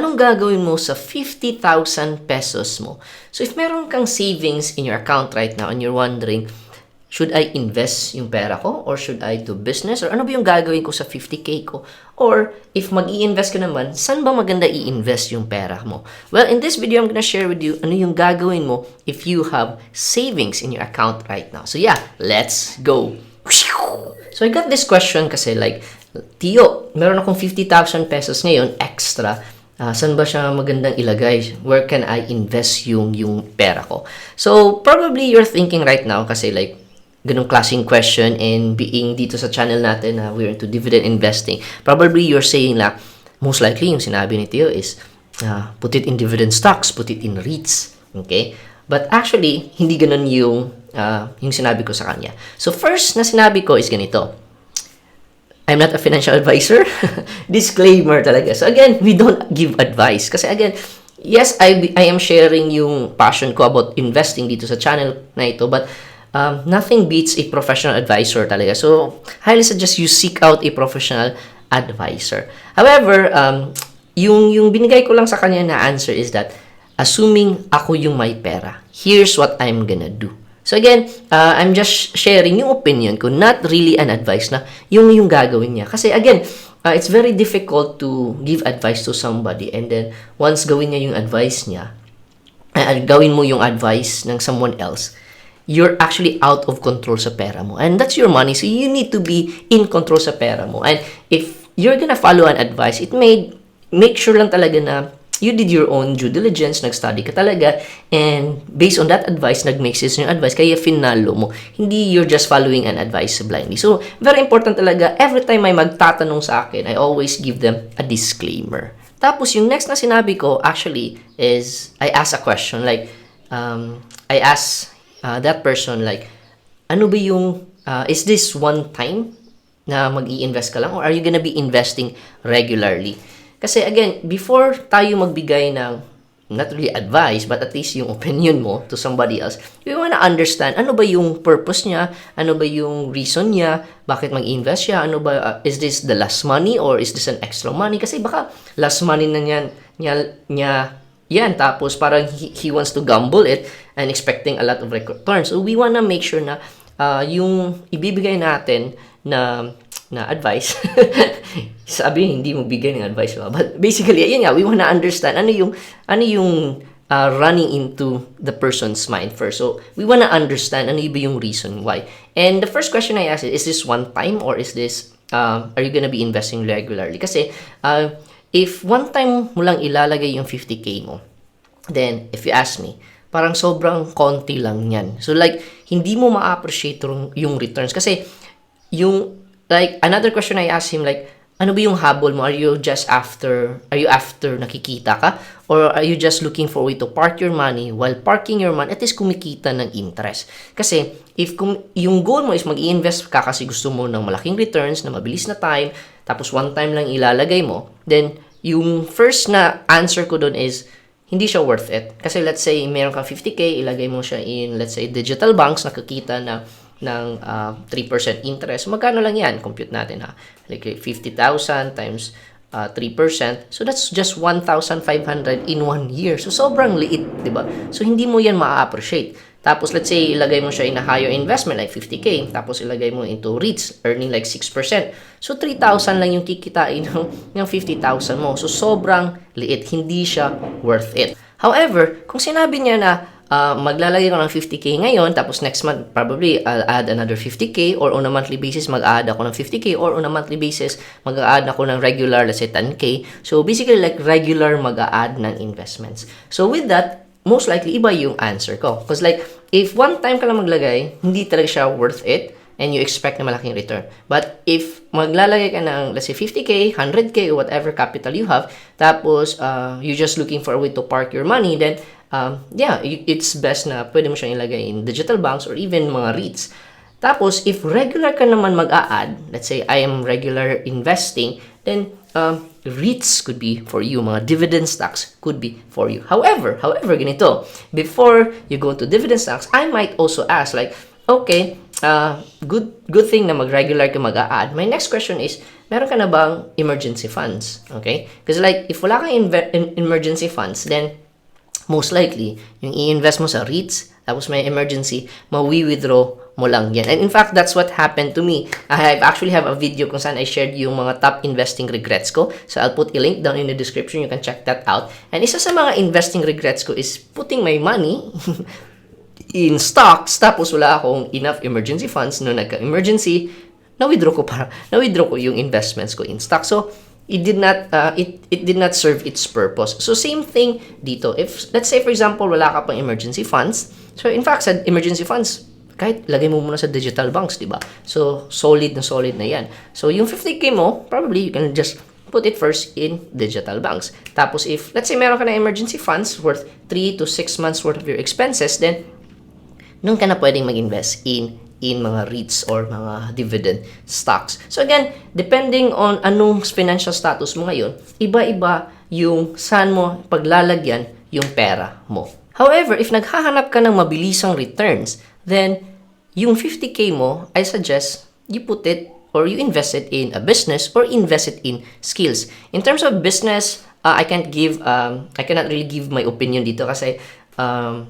anong gagawin mo sa 50,000 pesos mo? So if meron kang savings in your account right now and you're wondering, should I invest yung pera ko? Or should I do business? Or ano ba yung gagawin ko sa 50K ko? Or if mag-i-invest ka naman, saan ba maganda i-invest yung pera mo? Well, in this video, I'm gonna share with you ano yung gagawin mo if you have savings in your account right now. So yeah, let's go! So I got this question kasi like, Tio, meron akong 50,000 pesos ngayon extra. Saan ba siya magandang ilagay? Where can I invest yung pera ko? So probably you're thinking right now kasi like, ganong klaseng question, and being dito sa channel natin na we're into dividend investing, probably you're saying na most likely yung sinabi ni Tio is put it in dividend stocks, put it in REITs. Okay? But actually, hindi ganon yung sinabi ko sa kanya. So first na sinabi ko is ganito. I'm not a financial advisor. Disclaimer talaga. So again, we don't give advice. Kasi again, yes, I am sharing yung passion ko about investing dito sa channel na ito, but nothing beats a professional advisor talaga. So, highly suggest you seek out a professional advisor. However, yung binigay ko lang sa kanya na answer is that, assuming ako yung may pera, here's what I'm gonna do. So again, I'm just sharing yung opinion ko, not really an advice na yung gagawin niya. Kasi again, it's very difficult to give advice to somebody and then once gawin niya yung advice niya, gawin mo yung advice ng someone else, you're actually out of control sa pera mo. And that's your money. So you need to be in control sa pera mo. And if you're gonna follow an advice, it may make sure lang talaga na you did your own due diligence, nag-study ka talaga, and based on that advice, nag-make sense yung advice, kaya finalo mo. Hindi you're just following an advice blindly. So, very important talaga, every time may magtatanong sa akin, I always give them a disclaimer. Tapos, yung next na sinabi ko, actually, is I ask a question. Like, I ask that person like, ano ba yung, is this one time na mag-i-invest ka lang or are you gonna be investing regularly? Kasi again, before tayo magbigay ng, not really advice, but at least yung opinion mo to somebody else, we wanna understand ano ba yung purpose niya, ano ba yung reason niya, bakit mag-invest siya, ano ba, is this the last money or is this an extra money? Kasi baka last money na niya yan, tapos parang he wants to gamble it and expecting a lot of returns. So we wanna make sure na yung ibibigay natin na advice, sabi hindi mo bigay ng advice, but basically, ayun nga, we wanna understand ano yung running into the person's mind first. So we wanna understand ano ba yung reason why. And the first question I asked is this one time or is this, are you gonna be investing regularly? Kasi, if one time mo lang ilalagay yung 50K mo, then, if you ask me, parang sobrang konti lang yan. So, like, hindi mo ma-appreciate yung returns. Kasi, like, another question I asked him, like, ano ba yung habol mo? Are you after nakikita ka? Or are you just looking for a way to park your money? While parking your money, at least kumikita ng interest. Kasi, if yung goal mo is mag-i-invest ka kasi gusto mo ng malaking returns, na mabilis na time, tapos one time lang ilalagay mo, then, yung first na answer ko doon is, hindi siya worth it. Kasi let's say, meron kang 50K, ilagay mo siya in, let's say, digital banks, nakikita na ng 3% interest. Magkano lang yan? Compute natin ha. Like 50,000 times 3%. So that's just 1,500 in 1 year. So sobrang liit, di ba? So hindi mo yan ma-appreciate. Tapos let's say ilagay mo siya in a higher investment like 50K. Tapos ilagay mo into REITs earning like 6%. So 3,000 lang yung kikitain ng 50,000 mo. So sobrang liit. Hindi siya worth it. However, kung sinabi niya na maglalagay ko ng 50K ngayon, tapos next month, probably, I'll add another 50K, or on a monthly basis, mag-add ako ng 50K, or on a monthly basis, mag-add ako ng regular, let's say, 10K. So, basically, like, regular mag-add ng investments. So, with that, most likely, iba yung answer ko. Because, like, if one time ka lang maglagay, hindi talaga siya worth it, and you expect na malaking return. But, if maglalagay ka ng, let's say, 50K, 100K, or whatever capital you have, tapos, you're just looking for a way to park your money, then, yeah, it's best na pwede mo siyang ilagay in digital banks or even mga REITs. Tapos, if regular ka naman mag-a-add, let's say, I am regular investing, then, REITs could be for you, mga dividend stocks could be for you. However, ganito, before you go to dividend stocks, I might also ask, like, okay, good thing na mag-regular ka mag-a-add. My next question is, meron ka na bang emergency funds? Okay? Because like, if wala kang emergency funds, then most likely, yung i-invest mo sa REITs, tapos may emergency, mawi-withdraw mo lang yan. And in fact, that's what happened to me. I actually have a video kung saan I shared yung mga top investing regrets ko. So I'll put a link down in the description. You can check that out. And isa sa mga investing regrets ko is putting my money in stocks, tapos wala akong enough emergency funds. No nagka-emergency, na-withdraw ko yung investments ko in stock. So it did not serve its purpose. So same thing dito. If let's say for example wala ka pang emergency funds, so in fact sa emergency funds, kahit lagay mo muna sa digital banks, di ba? So solid na yan. So yung 50k mo, probably you can just put it first in digital banks. Tapos if let's say meron ka na emergency funds worth 3 to 6 months worth of your expenses, then doon ka na pwedeng mag-invest in mga REITs or mga dividend stocks. So again, depending on anong financial status mo ngayon, iba-iba yung saan mo paglalagyan yung pera mo. However, if naghahanap ka ng mabilisang returns, then yung 50k mo, I suggest you put it or you invest it in a business or invest it in skills. In terms of business, I cannot really give my opinion dito kasi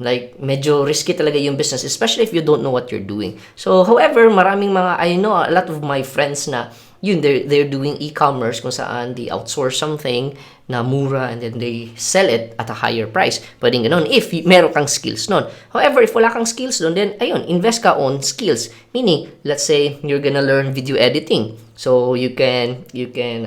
like medyo risky talaga yung business, especially if you don't know what you're doing. So however, I know a lot of my friends na they're doing e-commerce kung saan they outsource something na mura and then they sell it at a higher price. Pwedeng ganun if meron kang skills nun. However, if wala kang skills nun, then invest ka on skills. Meaning, let's say you're gonna learn video editing. So you can you can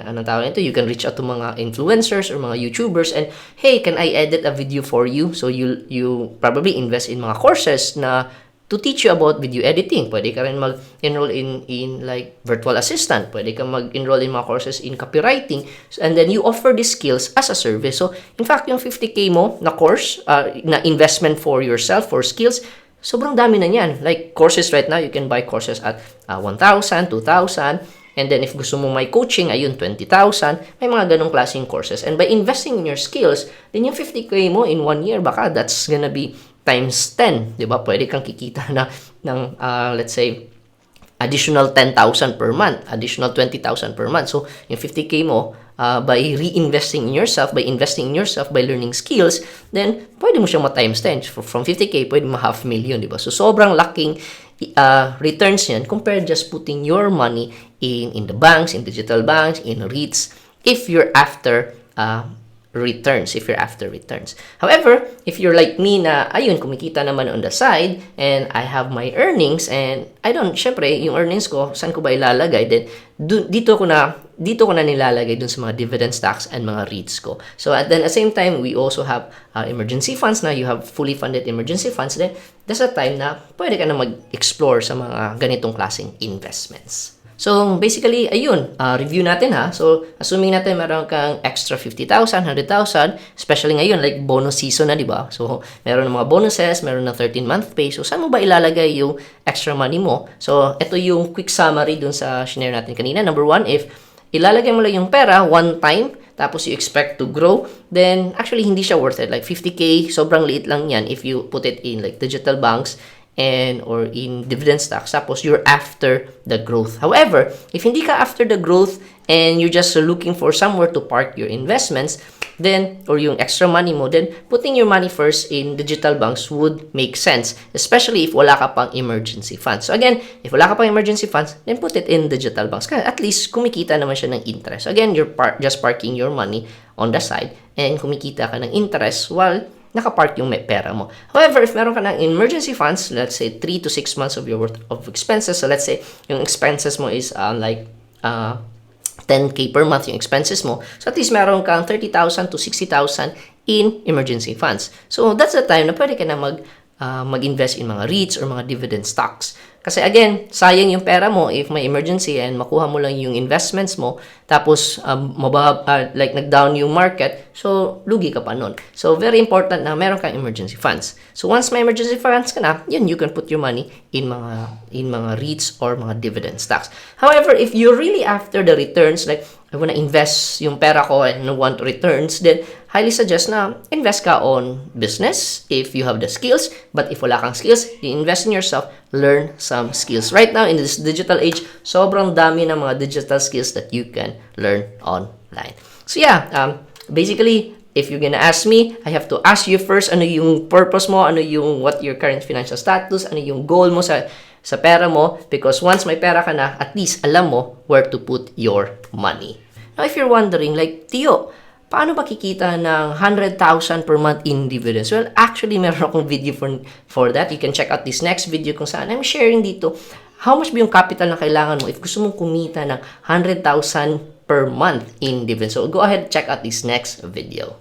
reach out to mga influencers or mga YouTubers and hey, can I edit a video for you? So you probably invest in mga courses na to teach you about video editing. Pwede ka rin mag-enroll in like virtual assistant. Pwede ka mag-enroll in mga courses in copywriting. And then you offer these skills as a service. So, in fact, yung 50k mo na course, na investment for yourself, for skills, sobrang dami na yan. Like courses right now, you can buy courses at 1,000, 2,000. And then if gusto mo may coaching, 20,000. May mga ganong klaseng courses. And by investing in your skills, then yung 50k mo in 1 year, baka that's gonna be times 10, di ba? Pwede kang kikita ng let's say, additional 10,000 per month, additional 20,000 per month. So, yung 50k mo, by reinvesting in yourself, by investing in yourself, by learning skills, then, pwede mo siyang ma-times 10. From 50k, pwede ma-500,000, di ba? So, sobrang laking returns yan compared just putting your money in the banks, in digital banks, in REITs, if you're after returns. However, if you're like me na, kumikita naman on the side, and I have my earnings, and syempre, yung earnings ko, saan ko ba ilalagay? Then, dito ko na nilalagay dun sa mga dividend stocks and mga REITs ko. So, at the same time, we also have emergency funds na you have fully funded emergency funds. Then, that's a time na pwede ka na mag-explore sa mga ganitong klaseng investments. So, basically, review natin ha. So, assuming natin meron kang extra 50,000, 100,000, especially ngayon, like bonus season na, di ba? So, meron ng mga bonuses, meron ng 13-month pay. So, saan mo ba ilalagay yung extra money mo? So, ito yung quick summary dun sa shinare natin kanina. Number 1, if ilalagay mo lang yung pera one time, tapos you expect to grow, then actually hindi siya worth it. Like 50k, sobrang liit lang yan if you put it in like digital banks, or in dividend stocks, tapos you're after the growth. However, if hindi ka after the growth and you're just looking for somewhere to park your investments, then, or yung extra money mo, then putting your money first in digital banks would make sense, especially if wala ka pang emergency funds. So again, if wala ka pang emergency funds, then put it in digital banks. Kasi at least kumikita naman siya ng interest. So again, you're just parking your money on the side and kumikita ka ng interest while nakapark yung may pera mo. However, if meron ka ng emergency funds, let's say 3 to 6 months of your worth of expenses, so let's say yung expenses mo is like 10k per month yung expenses mo, so at least meron kang 30,000 to 60,000 in emergency funds. So that's the time na pwede ka na mag-invest in mga REITs or mga dividend stocks. Kasi again, sayang yung pera mo if may emergency and makuha mo lang yung investments mo, tapos like nag-down yung market, so lugi ka pa nun. So very important na meron kang emergency funds. So once may emergency funds ka na, you can put your money in mga REITs or mga dividend stocks. However, if you're really after the returns, like I want to invest yung pera ko and I want returns, then highly suggest na invest ka on business if you have the skills. But if wala kang skills, you invest in yourself, learn some skills. Right now, in this digital age, sobrang dami ng mga digital skills that you can learn online. So yeah, basically, if you're gonna ask me, I have to ask you first, ano yung purpose mo, what your current financial status, ano yung goal mo sa pera mo, because once may pera ka na, at least alam mo where to put your money. Now, if you're wondering, like, Tio, paano ba kikita ng 100,000 per month in dividends? Well, actually, meron akong video for that. You can check out this next video kung saan I'm sharing dito how much ba yung capital na kailangan mo if gusto mong kumita ng 100,000 per month in dividends. So, go ahead, check out this next video.